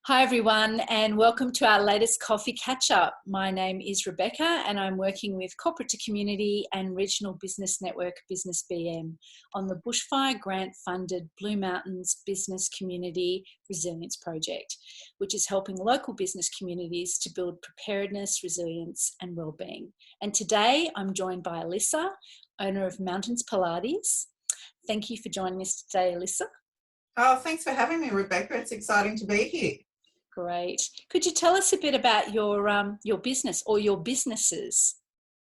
Hi everyone, and welcome to our latest coffee catch-up. My name is Rebecca and I'm working with Corporate to Community and Regional Business Network Business BM on the bushfire grant-funded Blue Mountains Business Community Resilience Project, which is helping local business communities to build preparedness, resilience and wellbeing. And today I'm joined by Ellissa, owner of Mountains Pilates. Thank you for joining us today, Ellissa. Oh, thanks for having me, Rebecca. It's exciting to be here. Great. Could you tell us a bit about your business or your businesses?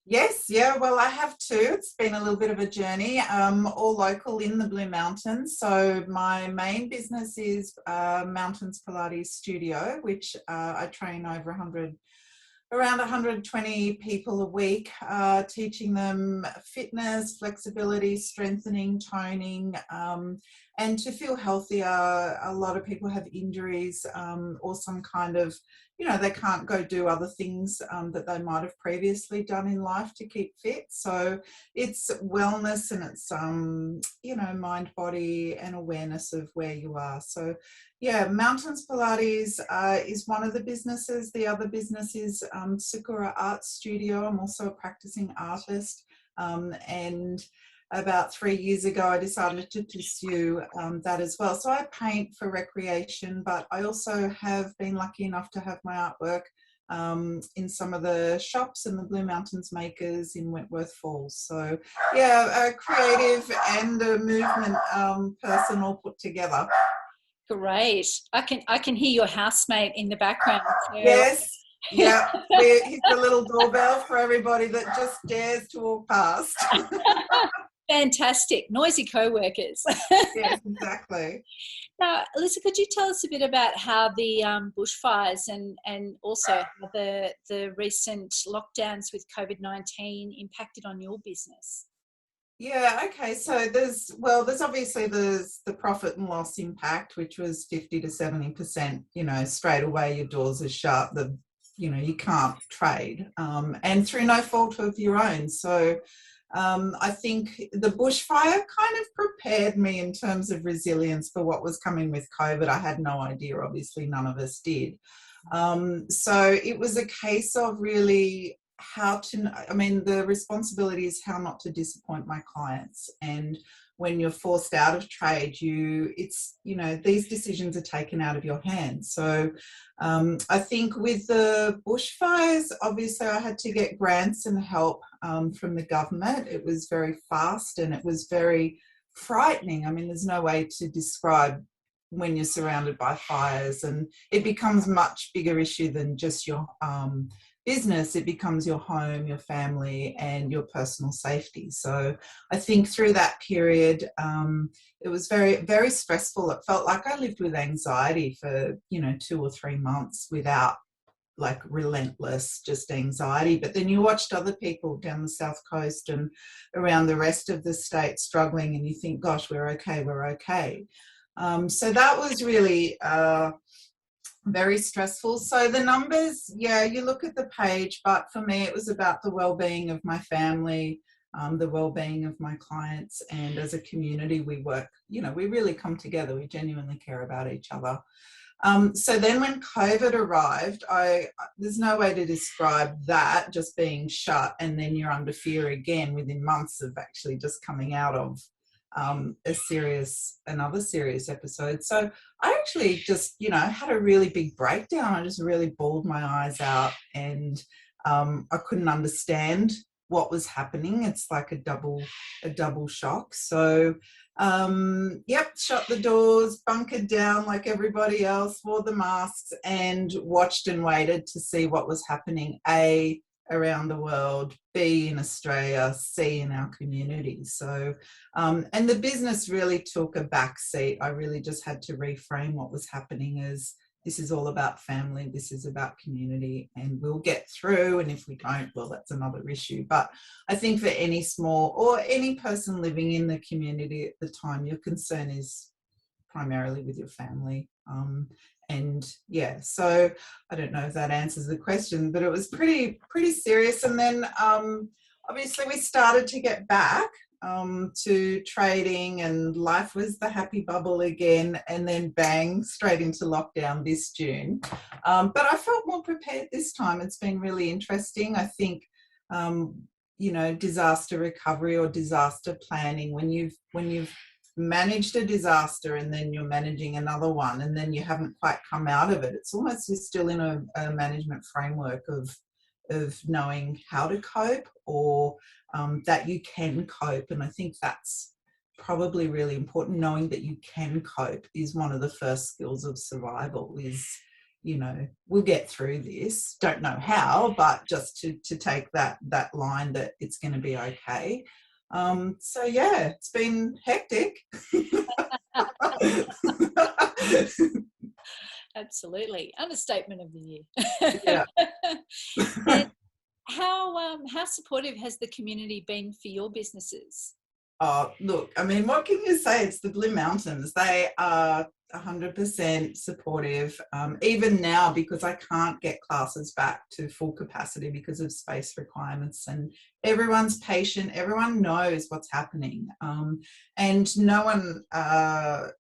Yes, yeah, well, I have two. It's been a little bit of a journey, all local in the Blue Mountains. So my main business is Mountains Pilates Studio, which I train around 120 people a week, teaching them fitness, flexibility, strengthening, toning, and to feel healthier. A lot of people have injuries or some kind of, they can't go do other things that they might have previously done in life to keep fit. So it's wellness and it's, mind, body and awareness of where you are. So yeah, Mountains Pilates is one of the businesses. The other business is Sakura Art Studio. I'm also a practicing artist. And about 3 years ago, I decided to pursue that as well. So I paint for recreation, but I also have been lucky enough to have my artwork in some of the shops and the Blue Mountains makers in Wentworth Falls. So yeah, a creative and a movement person all put together. Great. I can hear your housemate in the background. So. Yes. Yeah, he's the little doorbell for everybody that just dares to walk past. Fantastic. Noisy co-workers. Yes, exactly. Now, Ellissa, could you tell us a bit about how the bushfires and also how the recent lockdowns with COVID-19 impacted on your business? Yeah, okay. So there's obviously the profit and loss impact, which was 50 to 70%, straight away your doors are shut, you can't trade, and through no fault of your own. So I think the bushfire kind of prepared me in terms of resilience for what was coming with COVID. I had no idea, obviously none of us did. So it was a case of really the responsibility is how not to disappoint my clients. And when you're forced out of trade, these decisions are taken out of your hands. So I think with the bushfires, obviously I had to get grants and help from the government. It was very fast and it was very frightening. I mean, there's no way to describe when you're surrounded by fires, and it becomes a much bigger issue than just your business. It becomes your home, your family and your personal safety. So I think through that period, it was very, very stressful. It felt like I lived with anxiety for 2 or 3 months without like relentless just anxiety. But then you watched other people down the south coast and around the rest of the state struggling and you think, gosh, we're okay. So that was really very stressful. So the numbers, yeah, you look at the page, but for me it was about the well-being of my family, the well-being of my clients, and as a community we work, we really come together, we genuinely care about each other. So then when COVID arrived, there's no way to describe that, just being shut and then you're under fear again within months of actually just coming out of another serious episode. So I actually just, had a really big breakdown. I just really bawled my eyes out and I couldn't understand what was happening. It's like a double shock. So, shut the doors, bunkered down like everybody else, wore the masks and watched and waited to see what was happening, A, around the world, B, in Australia, C, in our community. So, and the business really took a back seat. I really just had to reframe what was happening as this is all about family, this is about community, and we'll get through. And if we don't, well, that's another issue. But I think for any small or any person living in the community at the time, your concern is primarily with your family. And yeah, so I don't know if that answers the question, but it was pretty serious. And then obviously we started to get back to trading, and life was the happy bubble again, and then bang, straight into lockdown this June. But I felt more prepared this time. It's been really interesting. I think, disaster recovery or disaster planning, when you've managed a disaster and then you're managing another one and then you haven't quite come out of it, it's almost you're still in a management framework of knowing how to cope, or that you can cope. And I think that's probably really important. Knowing that you can cope is one of the first skills of survival. Is, we'll get through this, don't know how, but just to take that line that it's going to be okay. So yeah, it's been hectic. Absolutely. Understatement of the year. Yeah. And how supportive has the community been for your businesses? Oh, look, I mean, what can you say? It's the Blue Mountains. They are 100% supportive. Even now, because I can't get classes back to full capacity because of space requirements, and everyone's patient. Everyone knows what's happening, and no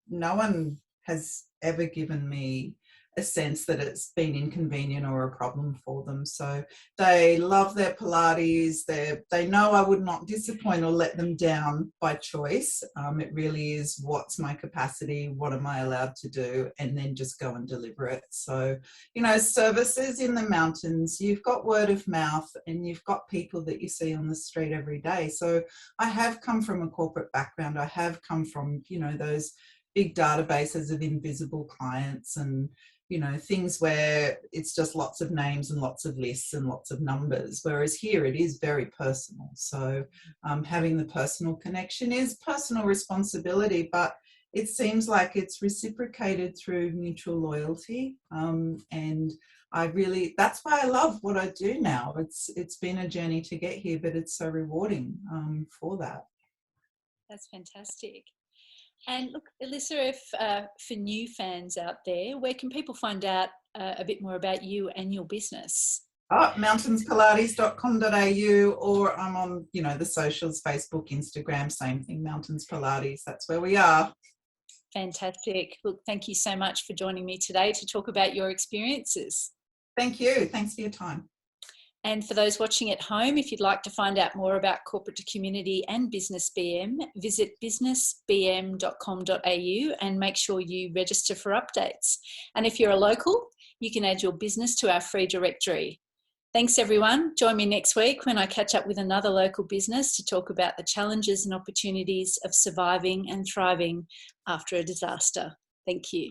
one has ever given me a sense that it's been inconvenient or a problem for them. So they love their Pilates. They know I would not disappoint or let them down by choice. It really is, what's my capacity? What am I allowed to do? And then just go and deliver it. So, services in the mountains, you've got word of mouth and you've got people that you see on the street every day. So I have come from a corporate background. I have come from, those big databases of invisible clients, and things where it's just lots of names and lots of lists and lots of numbers, whereas here it is very personal. So having the personal connection is personal responsibility, but it seems like it's reciprocated through mutual loyalty. And that's why I love what I do now. It's been a journey to get here, but it's so rewarding for that. That's fantastic. And look, Ellissa, if for new fans out there, where can people find out a bit more about you and your business? Mountainspilates.com.au, or I'm on, the socials, Facebook, Instagram, same thing, Mountains Pilates. That's where we are. Fantastic. Look, thank you so much for joining me today to talk about your experiences. Thank you. Thanks for your time. And for those watching at home, if you'd like to find out more about corporate to community and business BM, visit businessbm.com.au and make sure you register for updates. And if you're a local, you can add your business to our free directory. Thanks everyone. Join me next week when I catch up with another local business to talk about the challenges and opportunities of surviving and thriving after a disaster. Thank you.